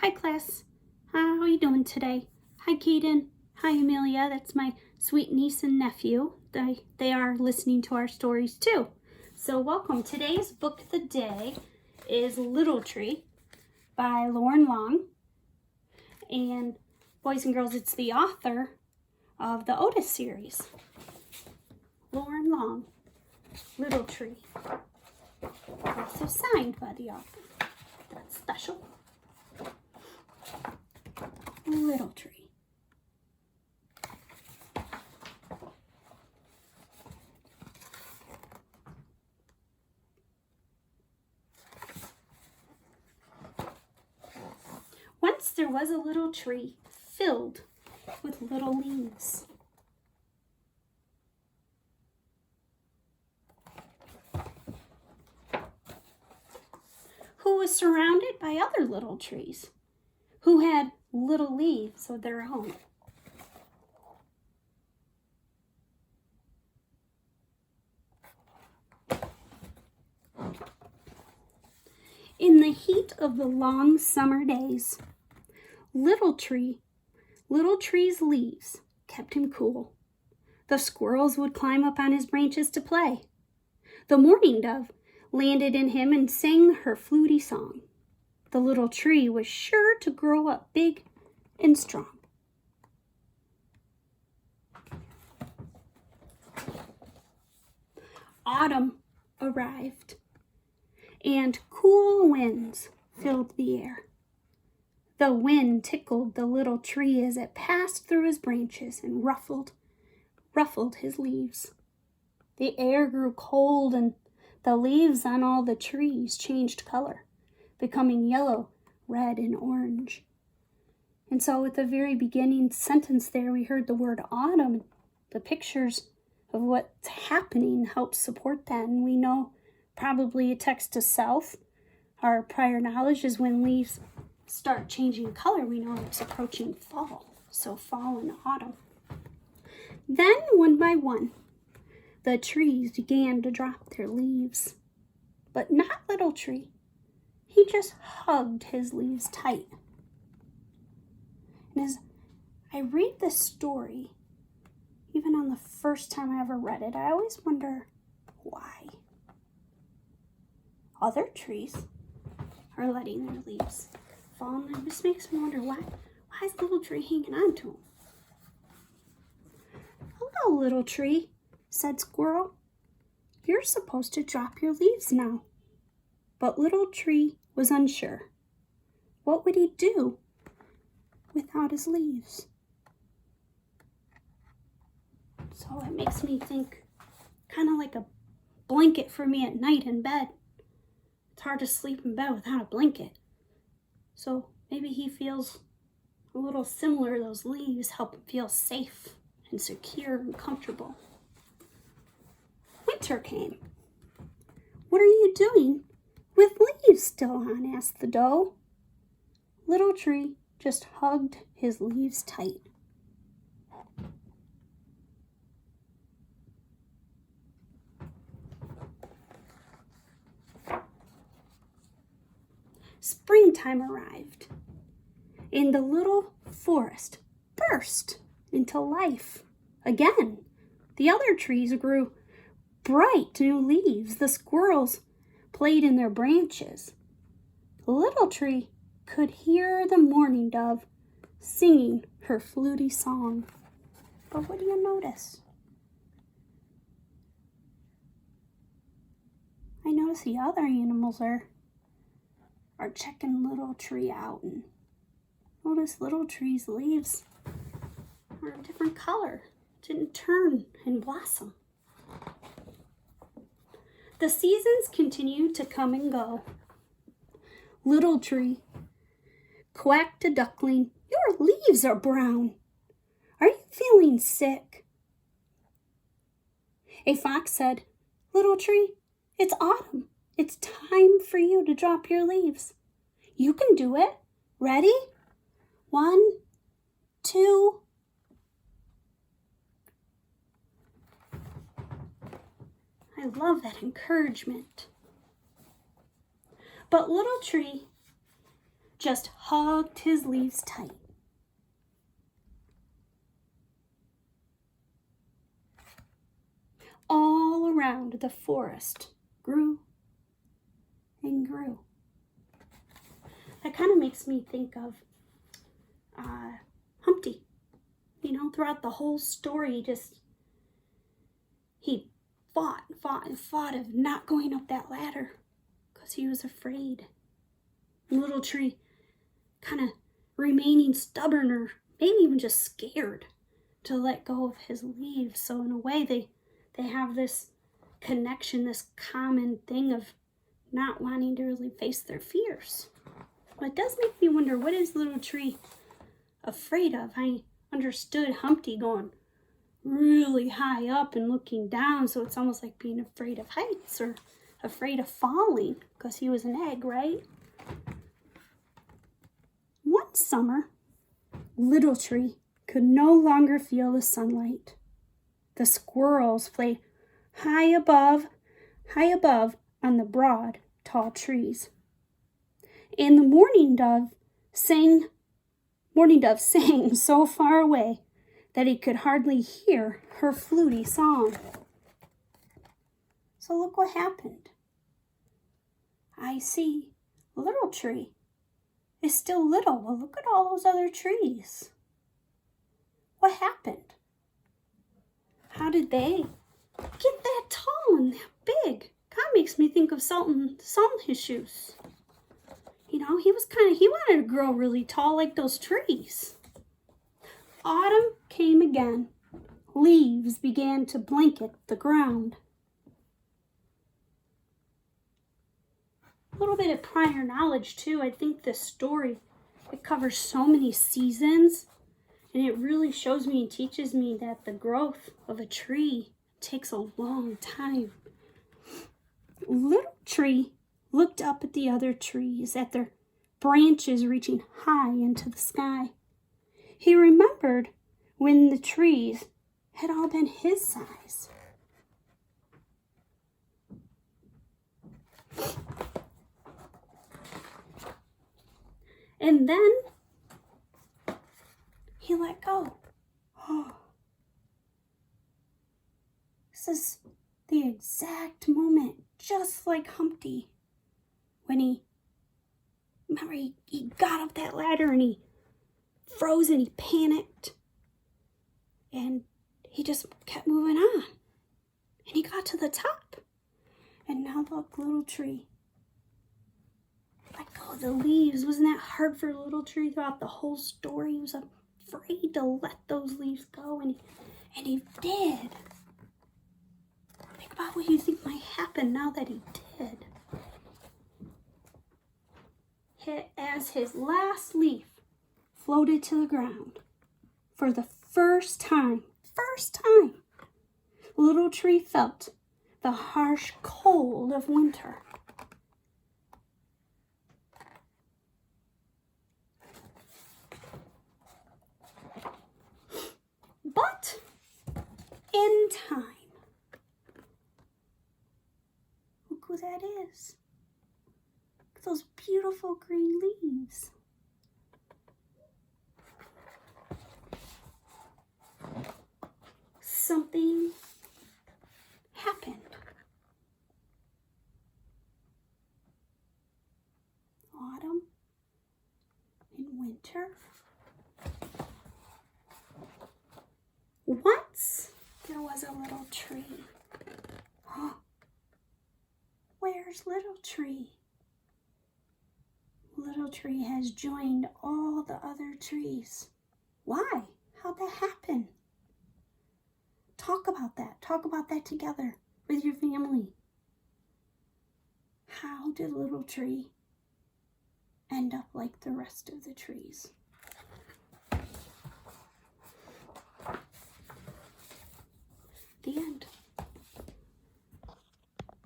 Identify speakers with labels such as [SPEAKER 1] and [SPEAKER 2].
[SPEAKER 1] Hi class, how are you doing today? Hi Kaden, hi Amelia, that's my sweet niece and nephew. They are listening to our stories too. So welcome. Today's book of the day is Little Tree by Loren Long. And boys and girls, it's the author of the Otis series. Loren Long, Little Tree. Also signed by the author. That's special. Little Tree. Once there was a little tree filled with little leaves. Who was surrounded by other little trees who had little leaves of their own. In the heat of the long summer days, Little Tree's leaves kept him cool. The squirrels would climb up on his branches to play. The mourning dove landed in him and sang her fluty song. The little tree was sure to grow up big and strong. Autumn arrived, and cool winds filled the air. The wind tickled the little tree as it passed through his branches and ruffled his leaves. The air grew cold, and the leaves on all the trees changed color, becoming yellow, red, and orange. And so at the very beginning sentence there, we heard the word autumn. The pictures of what's happening help support that. And we know probably a text to self. Our prior knowledge is when leaves start changing color, we know it's approaching fall. So fall and autumn. Then one by one, the trees began to drop their leaves. But not Little Tree. He just hugged his leaves tight. And as I read this story, even on the first time I ever read it, I always wonder why. Other trees are letting their leaves fall, and it just makes me wonder why is Little Tree hanging on to them? Hello, Little Tree, said Squirrel. You're supposed to drop your leaves now. But Little Tree was unsure. What would he do without his leaves? So it makes me think, kind of like a blanket for me at night in bed. It's hard to sleep in bed without a blanket. So maybe he feels a little similar. Those leaves help him feel safe and secure and comfortable. Winter came. What are you doing with leaves still on? Asked the doe. Little Tree just hugged his leaves tight. Springtime arrived, and the little forest burst into life again. The other trees grew bright new leaves. The squirrels played in their branches. The Little Tree could hear the mourning dove singing her fluty song. But what do you notice? I notice the other animals are checking Little Tree out, and notice Little Tree's leaves are a different color. Didn't turn and blossom. The seasons continued to come and go. Little Tree quacked a duckling. Your leaves are brown. Are you feeling sick? A fox said, Little Tree, it's autumn. It's time for you to drop your leaves. You can do it. Ready? 1, 2. I love that encouragement. But Little Tree just hugged his leaves tight. All around the forest grew and grew. That kind of makes me think of Humpty. You know, throughout the whole story, he fought and fought and fought of not going up that ladder because he was afraid. The little tree kind of remaining stubborn or maybe even just scared to let go of his leaves. So in a way, they have this connection, this common thing of not wanting to really face their fears. But it does make me wonder, what is little tree afraid of? I understood Humpty going really high up and looking down, so it's almost like being afraid of heights or afraid of falling because he was an egg, right? One summer, Little Tree could no longer feel the sunlight. The squirrels played high above on the broad, tall trees. And the mourning dove sang so far away that he could hardly hear her fluty song. So look what happened. I see Little Tree is still little. Well, look at all those other trees. What happened? How did they get that tall and that big? Kind of makes me think of salt in his shoes. You know, he wanted to grow really tall like those trees. Autumn came again. Leaves began to blanket the ground. A little bit of prior knowledge too. I think this story, it covers so many seasons, and it really shows me and teaches me that the growth of a tree takes a long time. Little Tree looked up at the other trees, at their branches reaching high into the sky. He remembered when the trees had all been his size. And then he let go. Oh, this is the exact moment, just like Humpty, when he got up that ladder and he froze and he panicked. And he just kept moving on. And he got to the top. And now look, Little Tree let go of the leaves. Wasn't that hard for Little Tree throughout the whole story? He was afraid to let those leaves go, and he did. Think about what you think might happen now that he did. As his last leaf floated to the ground, for the first time, Little Tree felt the harsh cold of winter. But in time, look who that is. Look at those beautiful green leaves. Something happened. Autumn and winter. Once there was a little tree. Oh, where's Little Tree? Little Tree has joined all the other trees. Why? How'd that happen? Talk about that. Talk about that together with your family. How did Little Tree end up like the rest of the trees? The end.